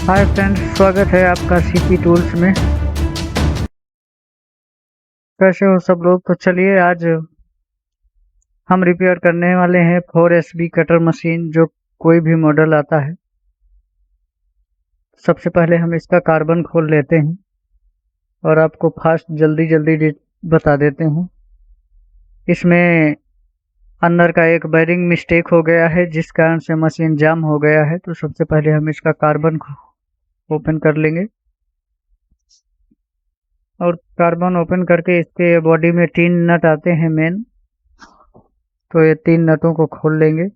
Hi friends, स्वागत है आपका सीपी टूल्स में। कैसे हो सब लोग? तो चलिए आज हम रिपेयर करने वाले हैं 4SB कटर मशीन, जो कोई भी मॉडल आता है। सबसे पहले हम इसका कार्बन खोल लेते हैं और आपको फास्ट जल्दी बता देते हैं। इसमें अंदर का एक बेरिंग मिस्टेक हो गया है, जिस कारण से मशीन जाम हो गया है। तो सबसे पहले हम इसका कार्बन ओपन कर लेंगे और कार्बन ओपन करके इसके बॉडी में 3 नट आते हैं मेन। तो ये 3 नटों को खोल लेंगे।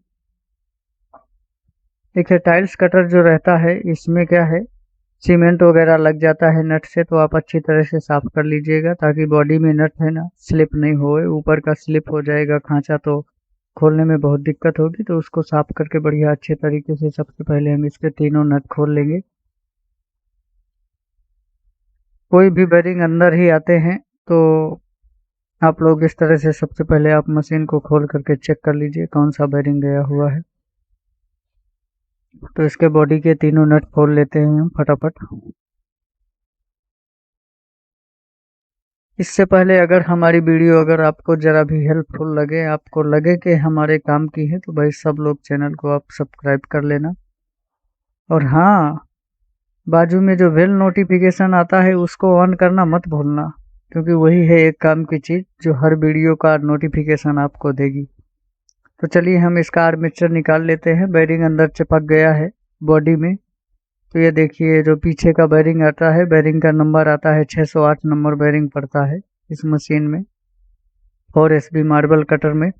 देखिए, टाइल्स कटर जो रहता है इसमें क्या है, सीमेंट वगैरह लग जाता है नट से, तो आप अच्छी तरह से साफ कर लीजिएगा ताकि बॉडी में नट है ना स्लिप नहीं होए। ऊपर का स्लिप हो जाएगा खांचा तो खोलने में बहुत दिक्कत होगी। तो उसको साफ करके बढ़िया अच्छे तरीके से सबसे पहले हम इसके तीनों नट खोल लेंगे। कोई भी बेरिंग अंदर ही आते हैं तो आप लोग इस तरह से सबसे पहले आप मशीन को खोल करके चेक कर लीजिए कौन सा बेरिंग गया हुआ है। तो इसके बॉडी के तीनों नट खोल लेते हैं हम फटाफट। इससे पहले अगर हमारी वीडियो अगर आपको ज़रा भी हेल्पफुल लगे, आपको लगे कि हमारे काम की है, तो भाई सब लोग चैनल को आप सब्सक्राइब कर लेना। और हाँ, बाजू में जो बेल नोटिफिकेशन आता है उसको ऑन करना मत भूलना, क्योंकि वही है एक काम की चीज़ जो हर वीडियो का नोटिफिकेशन आपको देगी। तो चलिए हम इसका आर्मेचर निकाल लेते हैं। बेरिंग अंदर चिपक गया है बॉडी में। तो ये देखिए, जो पीछे का बेरिंग आता है, बेरिंग का नंबर आता है 608 नंबर बेरिंग पड़ता है इस मशीन में 4SB मार्बल कटर में।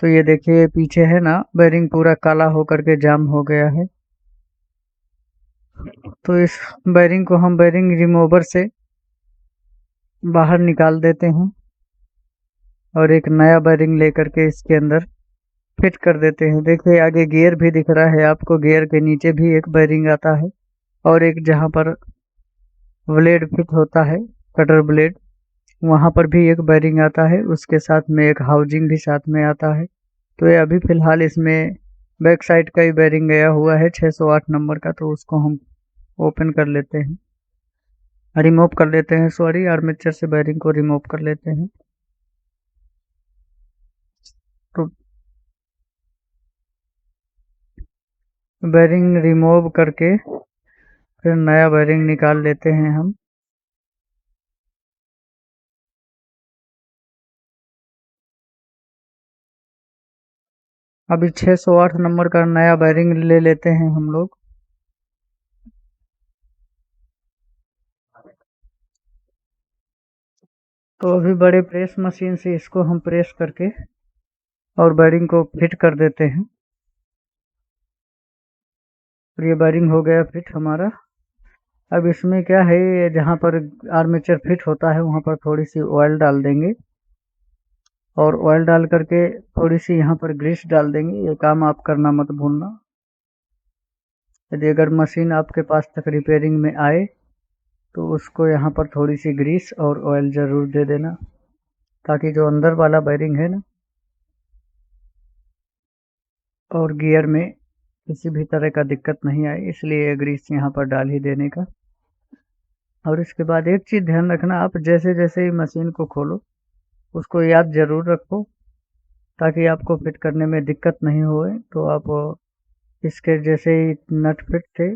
तो ये देखिए पीछे है ना, बेरिंग पूरा काला होकर के जाम हो गया है। तो इस बेरिंग को हम बेरिंग रिमूवर से बाहर निकाल देते हैं और एक नया बेरिंग लेकर के इसके अंदर फिट कर देते हैं। देखिए आगे गियर भी दिख रहा है आपको, गियर के नीचे भी एक बेरिंग आता है और एक जहाँ पर ब्लेड फिट होता है, कटर ब्लेड, वहाँ पर भी एक बेरिंग आता है। उसके साथ में एक हाउजिंग भी साथ में आता है। तो ये अभी फ़िलहाल इसमें बैक साइड का ही बेरिंग गया हुआ है 608 नंबर का। तो उसको हम ओपन कर लेते हैं, रिमूव कर लेते हैं, सॉरी, आर्मेचर से बेरिंग को रिमूव कर लेते हैं। तो बेरिंग रिमूव करके फिर नया बेरिंग निकाल लेते हैं हम। अभी 608 नंबर का नया बेरिंग ले लेते हैं हम लोग। तो अभी बड़े प्रेस मशीन से इसको हम प्रेस करके और बेरिंग को फिट कर देते हैं। और ये बेरिंग हो गया फिट हमारा। अब इसमें क्या है, जहाँ पर आर्मेचर फिट होता है वहाँ पर थोड़ी सी ऑयल डाल देंगे और ऑयल डाल करके थोड़ी सी यहाँ पर ग्रीस डाल देंगे। ये काम आप करना मत भूलना। यदि अगर मशीन आपके पास तक रिपेयरिंग में आए तो उसको यहाँ पर थोड़ी सी ग्रीस और ऑयल ज़रूर दे देना, ताकि जो अंदर वाला बेरिंग है ना और गियर में किसी भी तरह का दिक्कत नहीं आए, इसलिए ग्रीस यहाँ पर डाल ही देने का। और इसके बाद एक चीज़ ध्यान रखना, आप जैसे जैसे ही मशीन को खोलो उसको याद ज़रूर रखो, ताकि आपको फिट करने में दिक्कत नहीं होए। तो आप इसके जैसे ही नट फिट थे,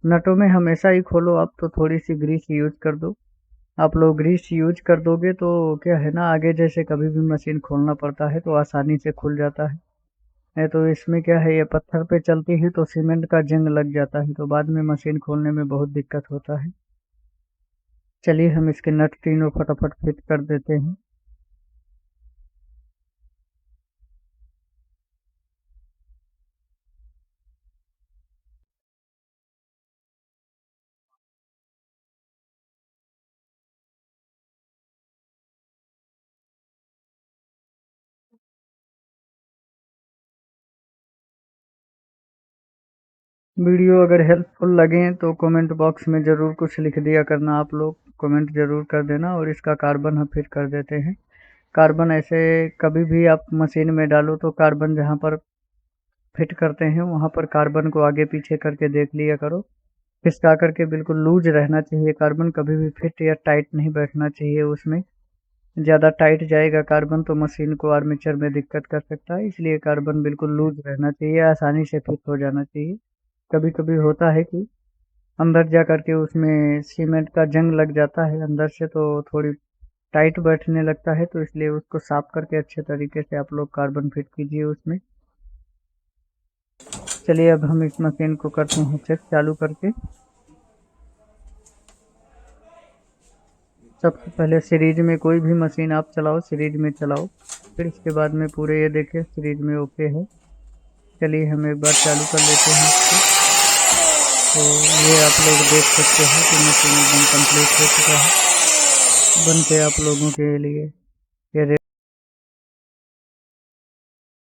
नटों में हमेशा ही खोलो आप तो थोड़ी सी ग्रीस यूज कर दो। आप लोग ग्रीस यूज कर दोगे तो क्या है ना, आगे जैसे कभी भी मशीन खोलना पड़ता है तो आसानी से खुल जाता है। नहीं तो इसमें क्या है, ये पत्थर पे चलती है तो सीमेंट का जंग लग जाता है, तो बाद में मशीन खोलने में बहुत दिक्कत होता है। चलिए हम इसके नट तीनों फटाफट फिट कर देते हैं। वीडियो अगर हेल्पफुल लगे तो कमेंट बॉक्स में ज़रूर कुछ लिख दिया करना, आप लोग कमेंट ज़रूर कर देना। और इसका कार्बन हम फिट कर देते हैं। कार्बन ऐसे कभी भी आप मशीन में डालो तो कार्बन जहाँ पर फिट करते हैं वहाँ पर कार्बन को आगे पीछे करके देख लिया करो। खिसका करके बिल्कुल लूज रहना चाहिए कार्बन, कभी भी फिट या टाइट नहीं बैठना चाहिए उसमें। ज़्यादा टाइट जाएगा कार्बन तो मशीन को आर्मेचर में दिक्कत कर सकता है, इसलिए कार्बन बिल्कुल लूज रहना चाहिए, आसानी से फिट हो जाना चाहिए। कभी कभी होता है कि अंदर जा करके उसमें सीमेंट का जंग लग जाता है अंदर से, तो थोड़ी टाइट बैठने लगता है, तो इसलिए उसको साफ करके अच्छे तरीके से आप लोग कार्बन फिट कीजिए उसमें। चलिए अब हम इस मशीन को करते हैं चेक चालू करके। सबसे पहले सीरीज में कोई भी मशीन आप चलाओ, सीरीज में चलाओ, फिर इसके बाद में पूरे ये देखिए सीरीज में ओके है। चलिए हम एक बार चालू कर लेते हैं इसको। तो ये आप लोग देख सकते हैं कि मशीन एकदम कंप्लीट हो चुका है, बन के आप लोगों के लिए ये